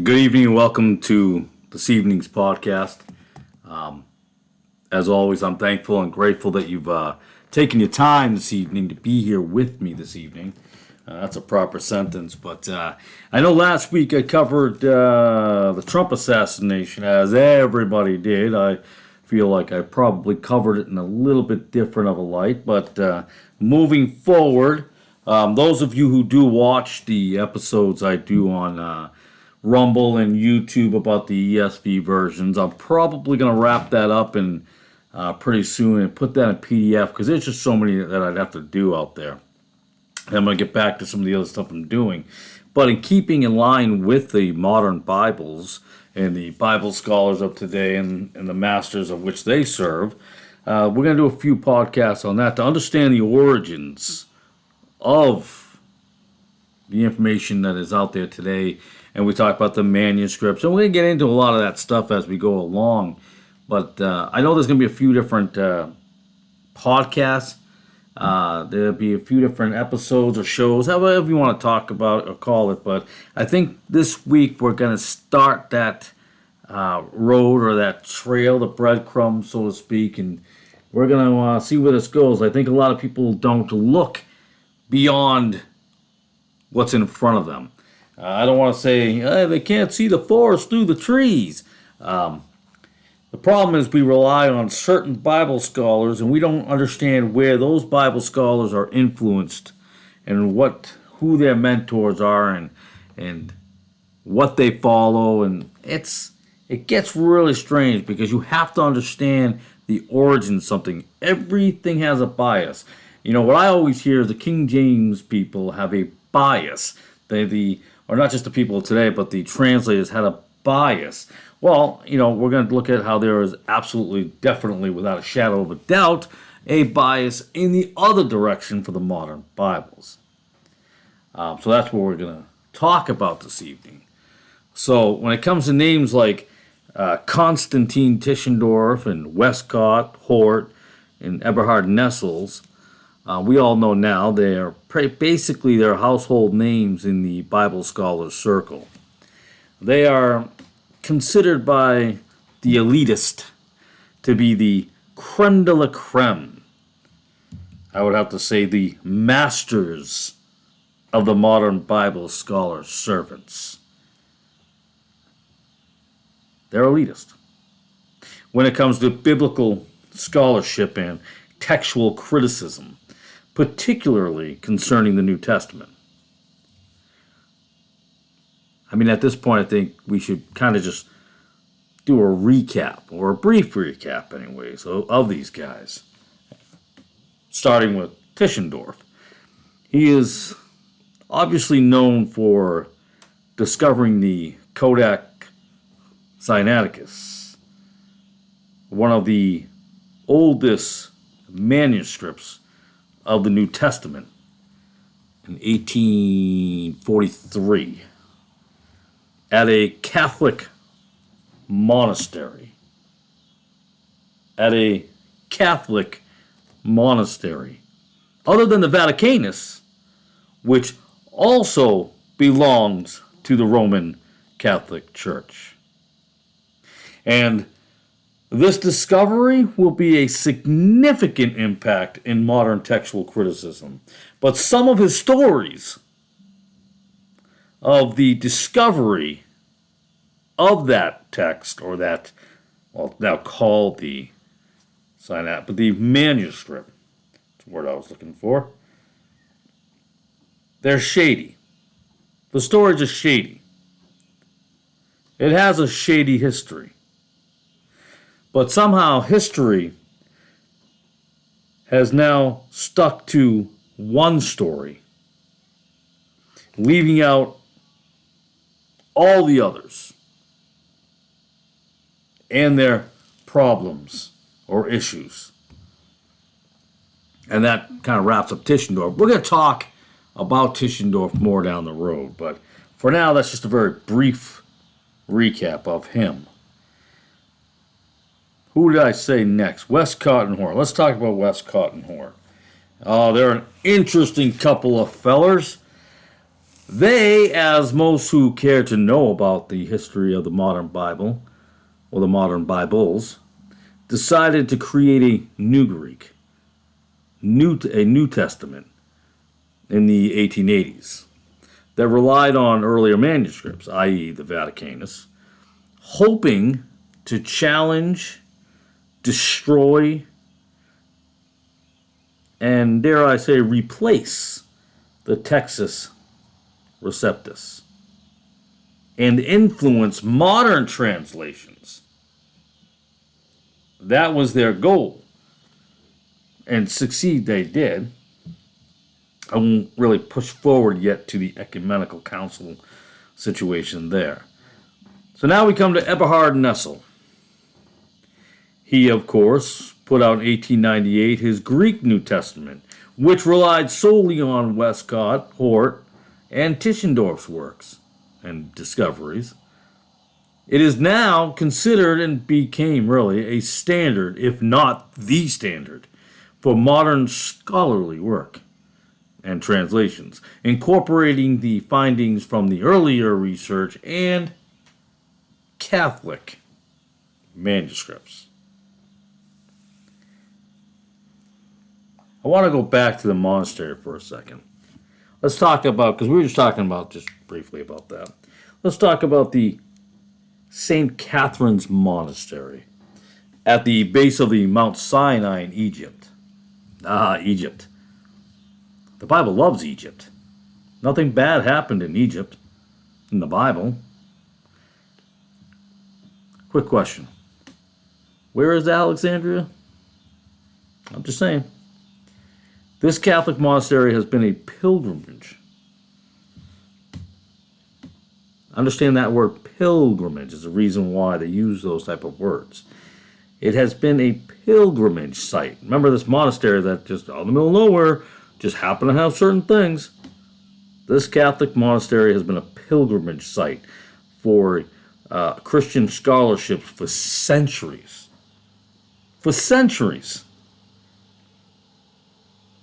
Good evening and welcome to this evening's podcast. As always, I'm thankful and grateful that you've taken your time this evening to be here with me this evening. That's a proper sentence, but I know last week I covered the Trump assassination, as everybody did. I feel like I probably covered it in a little bit different of a light, but moving forward, those of you who do watch the episodes I do on Rumble and YouTube about the ESV versions, I'm probably going to wrap that up in pretty soon and put that in PDF because there's just so many that I'd have to do out there. And I'm going to get back to some of the other stuff I'm doing. But in keeping in line with the modern Bibles and the Bible scholars of today and the masters of which they serve, we're going to do a few podcasts on that to understand the origins of the information that is out there today. And we talk about the manuscripts. And we're going to get into a lot of that stuff as we go along. But I know there's going to be a few different podcasts. There'll be a few different episodes or shows, however you want to talk about or call it. But I think this week we're going to start that road or that trail, the breadcrumbs, so to speak. And we're going to see where this goes. I think a lot of people don't look beyond what's in front of them. I don't want to say they can't see the forest through the trees. The problem is we rely on certain Bible scholars and we don't understand where those Bible scholars are influenced and who their mentors are and what they follow. And it gets really strange because you have to understand the origin of something. Everything has a bias. You know, what I always hear is the King James people have a bias. Or not just the people today, but the translators had a bias. Well, you know, we're going to look at how there is absolutely, definitely, without a shadow of a doubt, a bias in the other direction for the modern Bibles. So that's what we're going to talk about this evening. So when it comes to names like Constantine Tischendorf and Westcott, Hort, and Eberhard Nessels, we all know now they're basically their household names in the Bible scholars circle. They are considered by the elitist to be the creme de la creme. I would have to say the masters of the modern Bible scholar servants. They're elitist. When it comes to biblical scholarship and textual criticism, particularly concerning the New Testament. I mean, at this point, I think we should kind of just do a recap, or a brief recap anyways, of these guys. Starting with Tischendorf. He is obviously known for discovering the Codex Sinaiticus, one of the oldest manuscripts of the New Testament in 1843 at a Catholic monastery. Other than the Vaticanus, which also belongs to the Roman Catholic Church. And this discovery will be a significant impact in modern textual criticism. But some of his stories of the discovery of that text, or that, well, now called the Sinai, but the manuscript, that's the word I was looking for, they're shady. The stories are shady. It has a shady history. But somehow history has now stuck to one story, leaving out all the others and their problems or issues. And that kind of wraps up Tischendorf. We're going to talk about Tischendorf more down the road, but for now, that's just a very brief recap of him. Who did I say next? Westcott and Hort. Let's talk about Westcott and Hort. Oh, they're an interesting couple of fellers. They, as most who care to know about the history of the modern Bible, or the modern Bibles, decided to create a new Greek, a New Testament in the 1880s that relied on earlier manuscripts, i.e., the Vaticanus, hoping to challenge, destroy, and dare I say, replace the Textus Receptus and influence modern translations. That was their goal. And succeed they did. I won't really push forward yet to the ecumenical council situation there. So now we come to Eberhard Nessel. He, of course, put out in 1898 his Greek New Testament, which relied solely on Westcott, Hort, and Tischendorf's works and discoveries. It is now considered and became really a standard, if not the standard, for modern scholarly work and translations, incorporating the findings from the earlier research and Catholic manuscripts. I want to go back to the monastery for a second. Let's talk about, because we were just talking about, just briefly about that. Let's talk about the St. Catherine's Monastery at the base of the Mount Sinai in Egypt. Egypt. The Bible loves Egypt. Nothing bad happened in Egypt in the Bible. Quick question. Where is Alexandria? I'm just saying. This Catholic monastery has been a pilgrimage. Understand that word pilgrimage is the reason why they use those type of words. It has been a pilgrimage site. Remember this monastery that just out in the middle of nowhere just happened to have certain things. This Catholic monastery has been a pilgrimage site for Christian scholarships for centuries. For centuries.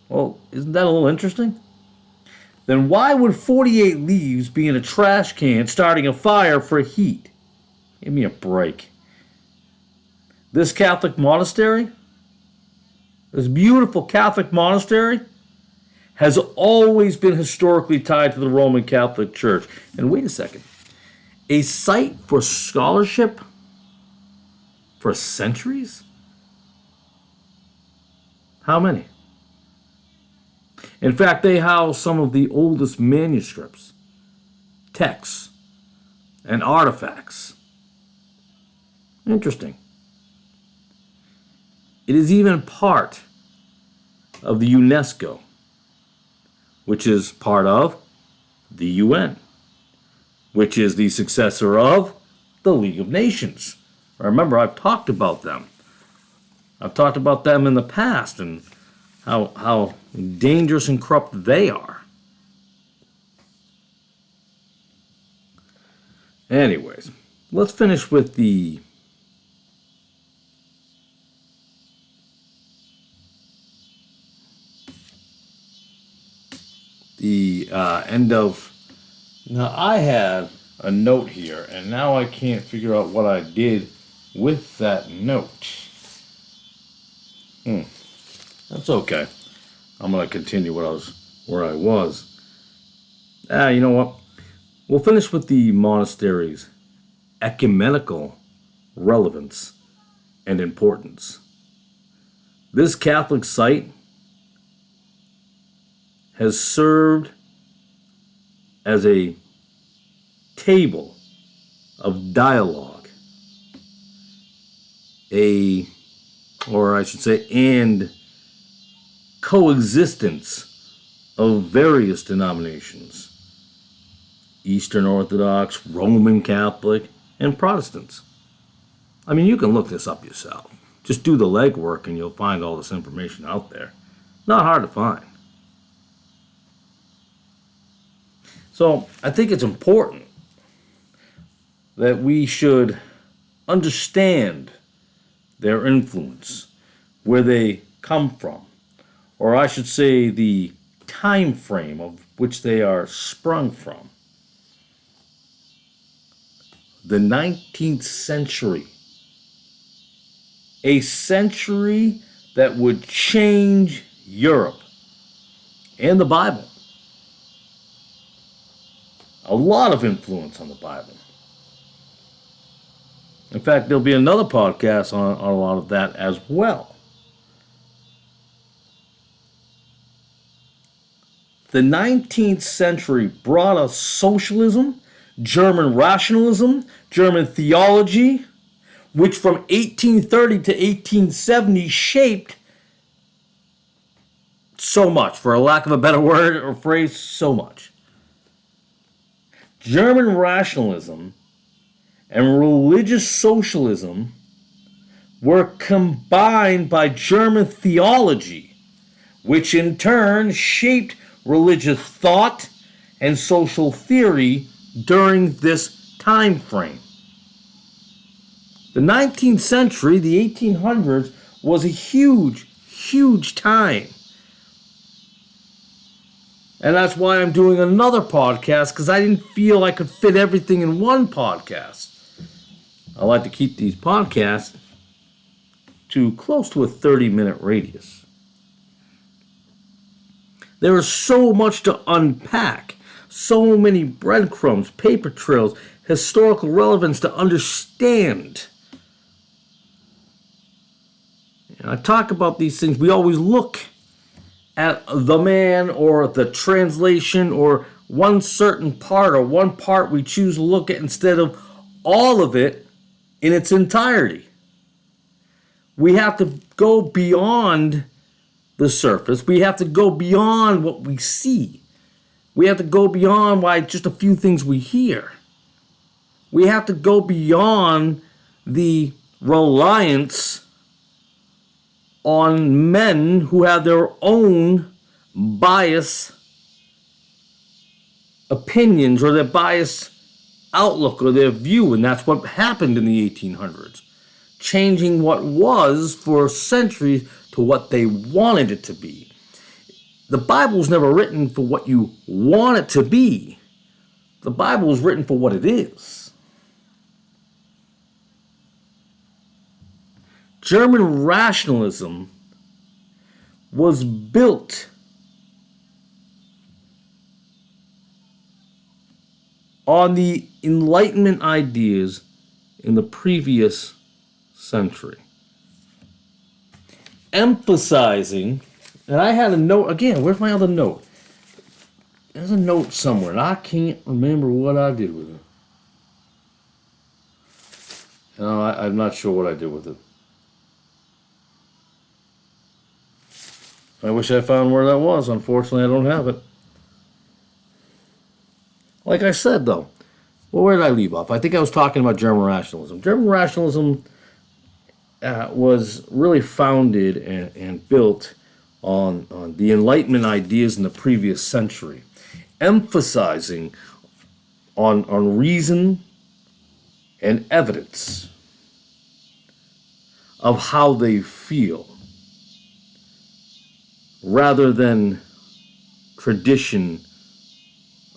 Well, isn't that a little interesting? Then why would 48 leaves be in a trash can starting a fire for heat? Give me a break. This Catholic monastery, this beautiful Catholic monastery, has always been historically tied to the Roman Catholic Church. And wait a second. A site for scholarship for centuries? How many? In fact, they house some of the oldest manuscripts, texts, and artifacts. Interesting. It is even part of the UNESCO, which is part of the UN, which is the successor of the League of Nations. Remember, I've talked about them. I've talked about them in the past and how dangerous and corrupt they are. Anyways, let's finish with the end of. Now I had a note here, and now I can't figure out what I did with that note. That's okay. I'm going to continue where I was. You know what? We'll finish with the monastery's ecumenical relevance and importance. This Catholic site has served as a table of dialogue, and coexistence of various denominations: Eastern Orthodox, Roman Catholic, and Protestants. I mean, you can look this up yourself. Just do the legwork and you'll find all this information out there. Not hard to find. So I think it's important that we should understand their influence, where they come from, or I should say the time frame of which they are sprung from. The 19th century. A century that would change Europe and the Bible. A lot of influence on the Bible. In fact, there'll be another podcast on a lot of that as well. The 19th century brought us socialism, German rationalism, German theology, which from 1830 to 1870 shaped so much, for a lack of a better word or phrase, so much. German rationalism and religious socialism were combined by German theology, which in turn shaped religious thought and social theory during this time frame. The 19th century, the 1800s, was a huge, huge time. And that's why I'm doing another podcast, because I didn't feel I could fit everything in one podcast. I like to keep these podcasts to close to a 30-minute radius. There is so much to unpack, so many breadcrumbs, paper trails, historical relevance to understand. And I talk about these things. We always look at the man or the translation or one certain part or one part we choose to look at instead of all of it in its entirety. We have to go beyond the surface. We have to go beyond what we see. We have to go beyond why just a few things we hear. We have to go beyond the reliance on men who have their own bias opinions or their bias outlook or their view, and that's what happened in the 1800s, changing what was for centuries to what they wanted it to be. The Bible was never written for what you want it to be. The Bible was written for what it is. German rationalism was built on the Enlightenment ideas in the previous century, emphasizing, and I had a note, again, where's my other note? There's a note somewhere, and I can't remember what I did with it. No, I'm not sure what I did with it. I wish I found where that was. Unfortunately, I don't have it. Like I said, though, well, where did I leave off? I think I was talking about German rationalism. German rationalism was really founded and built on the Enlightenment ideas in the previous century, emphasizing on reason and evidence of how they feel, rather than tradition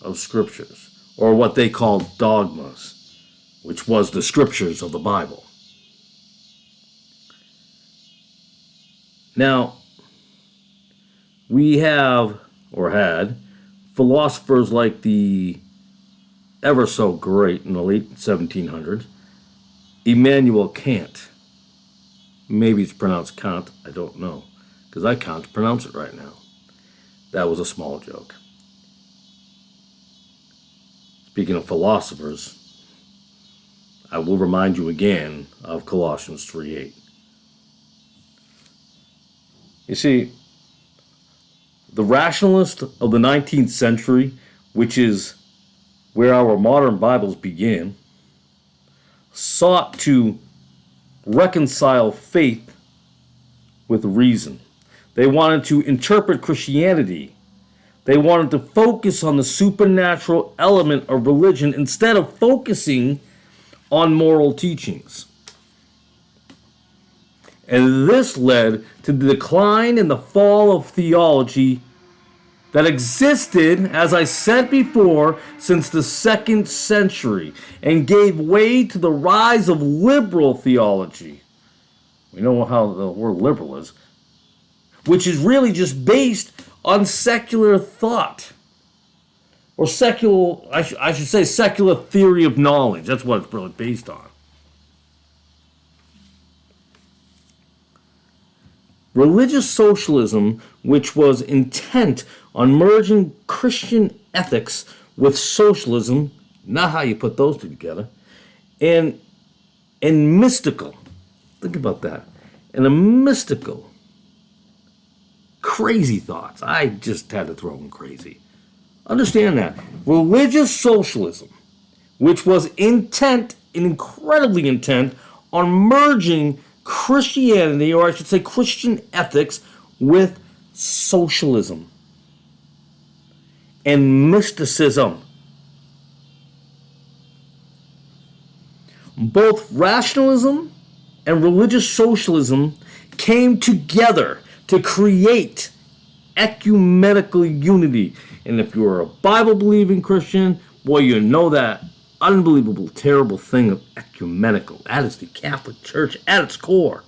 of scriptures, or what they called dogmas, which was the scriptures of the Bible. Now, we have, or had, philosophers like the ever so great in the late 1700s, Immanuel Kant. Maybe it's pronounced Kant, I don't know, because I can't pronounce it right now. That was a small joke. Speaking of philosophers, I will remind you again of Colossians 3:8. You see, the rationalist of the 19th century, which is where our modern Bibles began, sought to reconcile faith with reason. They wanted to interpret Christianity. They wanted to focus on the supernatural element of religion instead of focusing on moral teachings. And this led to the decline and the fall of theology that existed, as I said before, since the 2nd century and gave way to the rise of liberal theology. We know how the word liberal is, which is really just based on secular thought. Or secular, I should say secular theory of knowledge. That's what it's really based on. Religious socialism, which was intent on merging Christian ethics with socialism, not how you put those two together, and mystical. Think about that. And a mystical, crazy thoughts. I just had to throw in crazy. Understand that. Religious socialism, which was incredibly intent on merging Christianity, or I should say Christian ethics, with socialism and mysticism. Both rationalism and religious socialism came together to create ecumenical unity. And if you're a Bible-believing Christian, boy, you know that unbelievable, terrible thing of ecumenical. That is the Catholic Church at its core.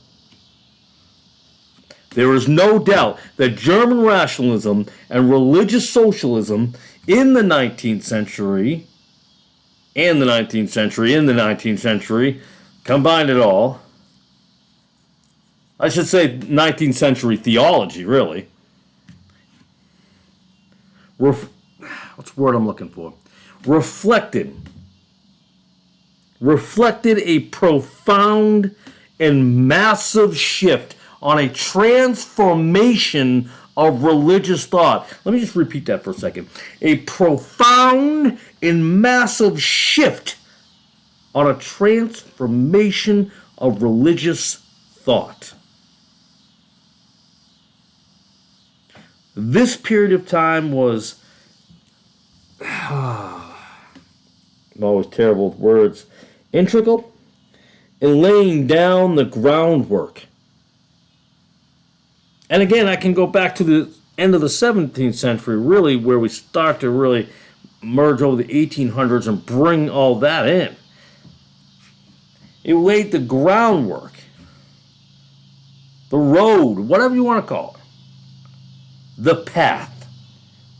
There is no doubt that German rationalism and religious socialism in the 19th century, combined it all. I should say 19th century theology, really. What's the word I'm looking for? Reflected a profound and massive shift on a transformation of religious thought. Let me just repeat that for a second. A profound and massive shift on a transformation of religious thought. This period of time was, I'm always terrible with words, integral in laying down the groundwork. And again, I can go back to the end of the 17th century, really, where we start to really merge over the 1800s and bring all that in. It laid the groundwork, the road, whatever you want to call it, the path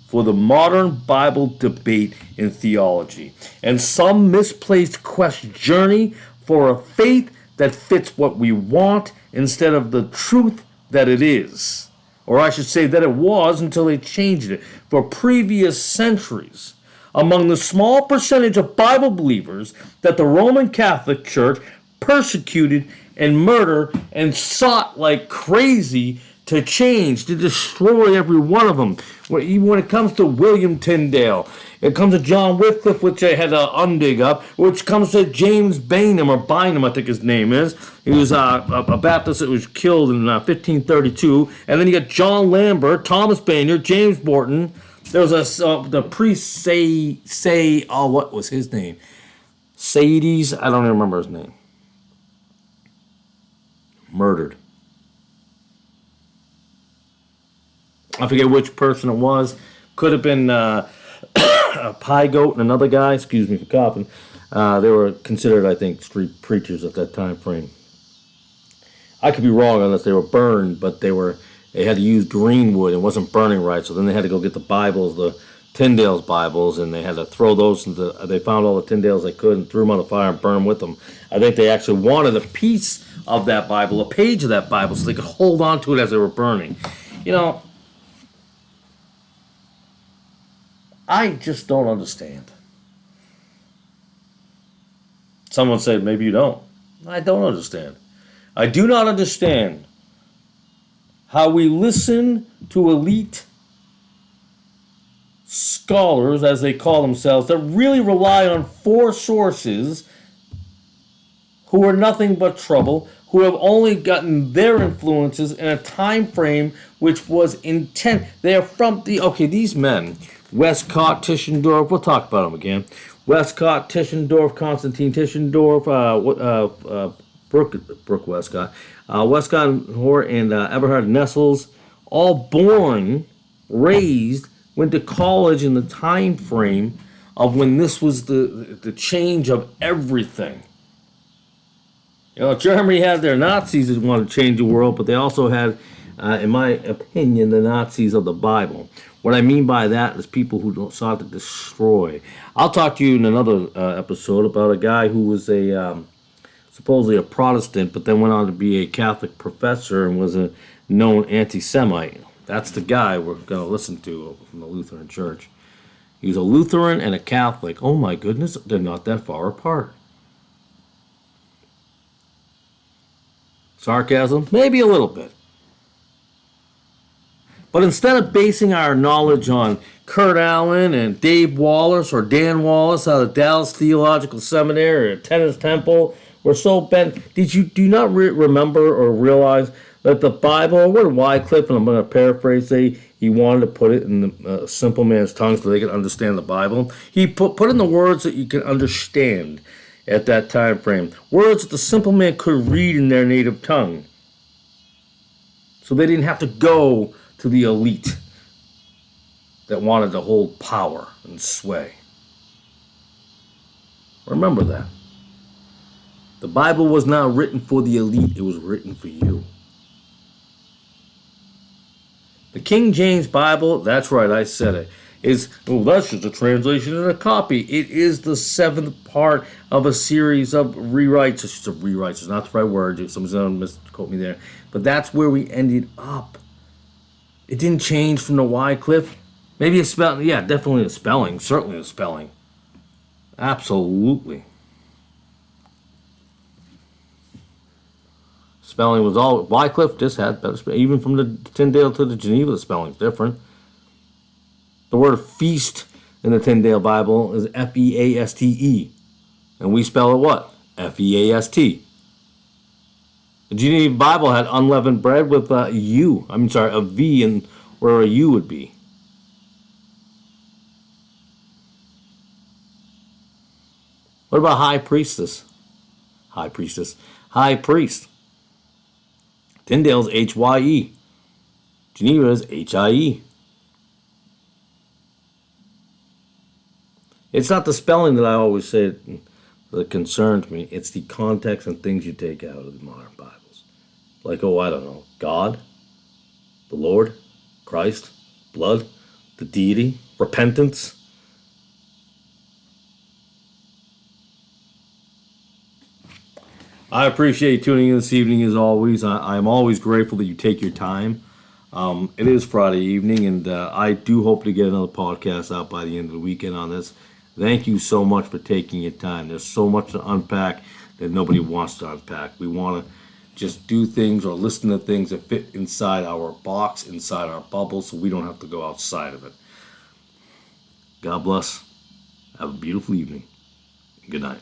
for the modern Bible debate in theology, and some misplaced quest journey for a faith that fits what we want instead of the truth that it is. Or I should say that it was until they changed it. For previous centuries, among the small percentage of Bible believers that the Roman Catholic Church persecuted and murdered and sought like crazy to change, to destroy every one of them. Even when it comes to William Tyndale, it comes to John Wycliffe, which I had to undig up, which comes to James Bynum, or Bynum, I think his name is. He was a Baptist that was killed in 1532. And then you got John Lambert, Thomas Bayard, James Morton. There was the priest, what was his name? Sades, I don't even remember his name. Murdered. I forget which person it was. Could have been a Pie Goat and another guy. Excuse me for coughing. They were considered, I think, street preachers at that time frame. I could be wrong unless they were burned, but they had to use green wood. It wasn't burning right, so then they had to go get the Bibles, the Tyndale's Bibles, and they had to throw those into. They found all the Tyndales they could and threw them on the fire and burned them with them. I think they actually wanted a piece of that Bible, a page of that Bible, so they could hold on to it as they were burning. You know, I just don't understand. Someone said, maybe you don't. I don't understand. I do not understand how we listen to elite scholars, as they call themselves, that really rely on four sources who are nothing but trouble, who have only gotten their influences in a time frame which was intent. They are from these men, Westcott, Tischendorf, we'll talk about them again. Westcott, Tischendorf, Constantine Tischendorf, Brooke Westcott, Westcott and Eberhard Nessels, all born, raised went to college in the time frame of when this was the change of everything. You know, Germany had their Nazis that wanted to change the world, but they also had, in my opinion, the Nazis of the Bible. What I mean by that is people who sought to destroy. I'll talk to you in another episode about a guy who was supposedly a Protestant, but then went on to be a Catholic professor and was a known anti-Semite. That's the guy we're going to listen to from the Lutheran Church. He's a Lutheran and a Catholic. Oh my goodness, they're not that far apart. Sarcasm? Maybe a little bit. But instead of basing our knowledge on Kurt Allen and Dave Wallace or Dan Wallace out of Dallas Theological Seminary or Tennis Temple, we're so bent. Do you not remember or realize that the Bible, what did Wycliffe, and I'm going to paraphrase, say he wanted to put it in the simple man's tongue so they could understand the Bible? He put in the words that you can understand at that time frame. Words that the simple man could read in their native tongue. So they didn't have to go to the elite that wanted to hold power and sway. Remember that. The Bible was not written for the elite, it was written for you. The King James Bible, that's right, I said it, that's just a translation and a copy. It is the 7th part of a series of rewrites. It's just a rewrites, it's not the right word, someone's going to misquote me there. But that's where we ended up. It didn't change from the Wycliffe. Maybe a spelling, yeah, definitely a spelling, certainly a spelling. Absolutely. Spelling was all, Wycliffe just had better spelling. Even from the Tyndale to the Geneva, the spelling's different. The word feast in the Tyndale Bible is F-E-A-S-T-E. And we spell it what? F-E-A-S-T. The Geneva Bible had unleavened bread with a V and where a U would be. What about high priestess? High priestess. High priest. Tyndale's H-Y-E. Geneva's H-I-E. It's not the spelling that I always say that concerns me. It's the context and things you take out of the modern Bibles. Like, I don't know, God, the Lord, Christ, blood, the deity, repentance. I appreciate you tuning in this evening as always. I'm always grateful that you take your time. It is Friday evening, and I do hope to get another podcast out by the end of the weekend on this. Thank you so much for taking your time. There's so much to unpack that nobody wants to unpack. We want to just do things or listen to things that fit inside our box, inside our bubble, so we don't have to go outside of it. God bless. Have a beautiful evening. Good night.